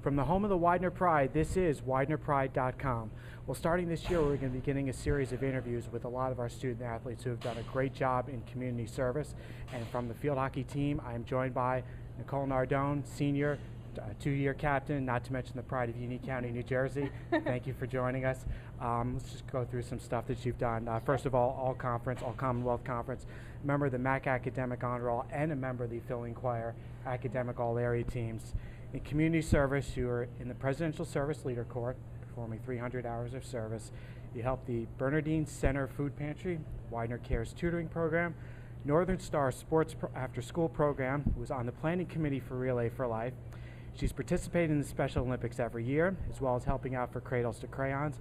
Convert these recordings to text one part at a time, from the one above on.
From the home of the Widener Pride, this is WidenerPride.com. Well, starting this year, we're going to be beginning a series of interviews with a lot of our student athletes who have done a great job in community service. And from the field hockey team, I am joined by Nicole Nardone, senior, two-year captain, not to mention the pride of Union County, New Jersey. Thank you for joining us. Let's just go through some stuff that you've done. First of All-Commonwealth Conference, member of the MAC Academic Honor Roll, and a member of the Phil Inquirer Academic All-Area teams. In community service, you are in the Presidential Service Leader Corps, performing 300 hours of service. You help the Bernadine Center Food Pantry, Widener Cares Tutoring Program, Northern Star Sports After-School Program, was on the planning committee for Relay for Life. She's participated in the Special Olympics every year, as well as helping out for Cradles to Crayons.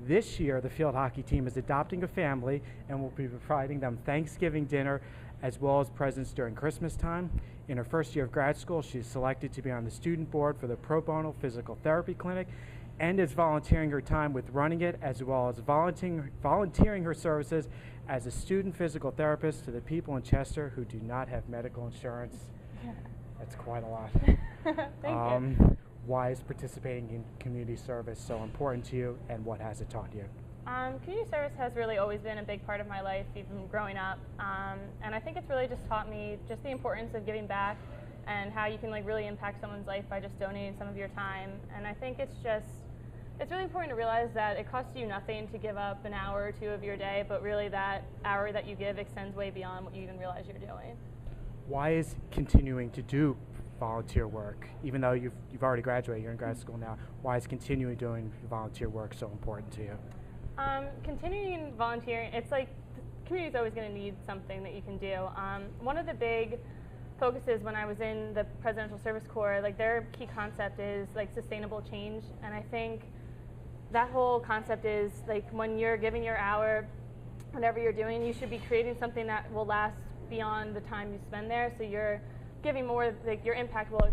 This year, the field hockey team is adopting a family and will be providing them Thanksgiving dinner as well as presents during Christmas time. In her first year of grad school, she's selected to be on the student board for the Pro-bono Physical Therapy Clinic and is volunteering her time with running it, as well as volunteering her services as a student physical therapist to the people in Chester who do not have medical insurance. That's quite a lot. Thank you. Why is participating in community service so important to you, and what has it taught you? Community service has really always been a big part of my life, even growing up. And I think it's really just taught me just the importance of giving back and how you can really impact someone's life by just donating some of your time. And I think it's really important to realize that it costs you nothing to give up an hour or two of your day, but really that hour that you give extends way beyond what you even realize you're doing. Why is continuing to do volunteer work, even though you've already graduated, you're in grad school now, why is continuing doing volunteer work so important to you? Continuing volunteering, it's like the community's always going to need something that you can do. One of the big focuses when I was in the Presidential Service Corps, their key concept is sustainable change, and I think that whole concept is when you're giving your hour, whatever you're doing, you should be creating something that will last beyond the time you spend there. So you're giving more, your impact will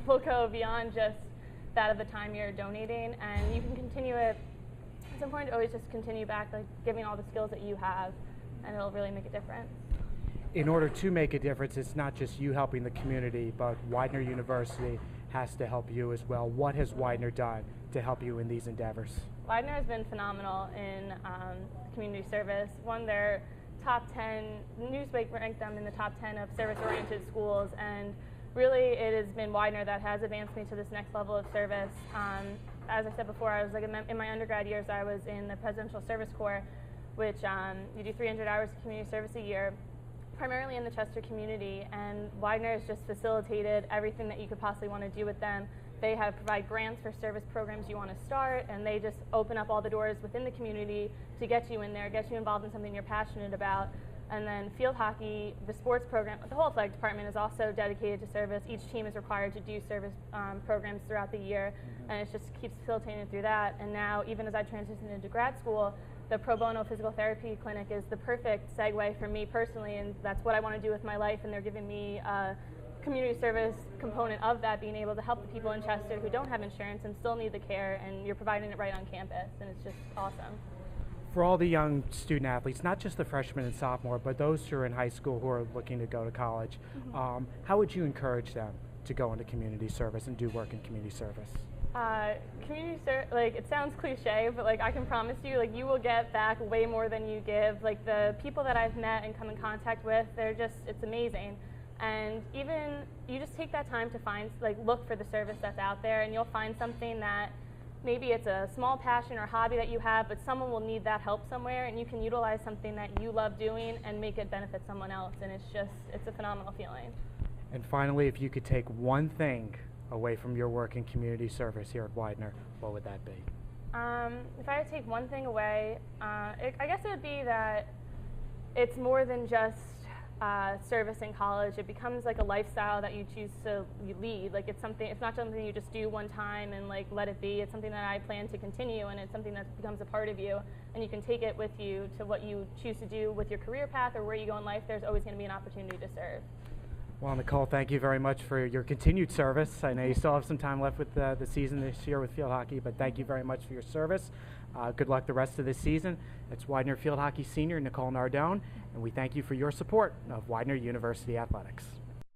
will go beyond just that of the time you're donating, and you can continue it. It's important to always just continue back, giving all the skills that you have, and it'll really make a difference. In order to make a difference, it's not just you helping the community, but Widener University has to help you as well. What has Widener done to help you in these endeavors? Widener has been phenomenal in community service. Won their top 10, Newsweek ranked them in the top 10 of service-oriented schools, and really it has been Widener that has advanced me to this next level of service. As I said before, I was in my undergrad years, I was in the Presidential Service Corps, which you do 300 hours of community service a year, primarily in the Chester community, and Widener has just facilitated everything that you could possibly want to do with them. They provide grants for service programs you want to start, and they just open up all the doors within the community to get you in there, get you involved in something you're passionate about. And then field hockey, the sports program, the whole athletic department is also dedicated to service. Each team is required to do service programs throughout the year, and it just keeps facilitating through that. And now, even as I transitioned into grad school, the Pro-bono Physical Therapy Clinic is the perfect segue for me personally, and that's what I want to do with my life, and they're giving me a community service component of that, being able to help the people in Chester who don't have insurance and still need the care, and you're providing it right on campus, and it's just awesome. For all the young student athletes, not just the freshmen and sophomore, but those who are in high school who are looking to go to college, how would you encourage them to go into community service and do work in community service? Community service, it sounds cliche, but I can promise you, you will get back way more than you give. The people that I've met and come in contact with, it's amazing. And even you just take that time to find, look for the service that's out there, and you'll find something that maybe it's a small passion or hobby that you have, but someone will need that help somewhere, and you can utilize something that you love doing and make it benefit someone else, and it's a phenomenal feeling. And finally, if you could take one thing away from your work in community service here at Widener, what would that be? If I had to take one thing away, I guess it would be that it's more than just service in college. It becomes a lifestyle that you choose to lead. It's not something you just do one time and let it be. It's something that I plan to continue, and it's something that becomes a part of you, and you can take it with you to what you choose to do with your career path or where you go in life. There's always going to be an opportunity to serve. Well, Nicole, thank you very much for your continued service. I know you still have some time left with the season this year with field hockey, but thank you very much for your service. Good luck the rest of this season. It's Widener Field Hockey Senior Nicole Nardone, and we thank you for your support of Widener University Athletics.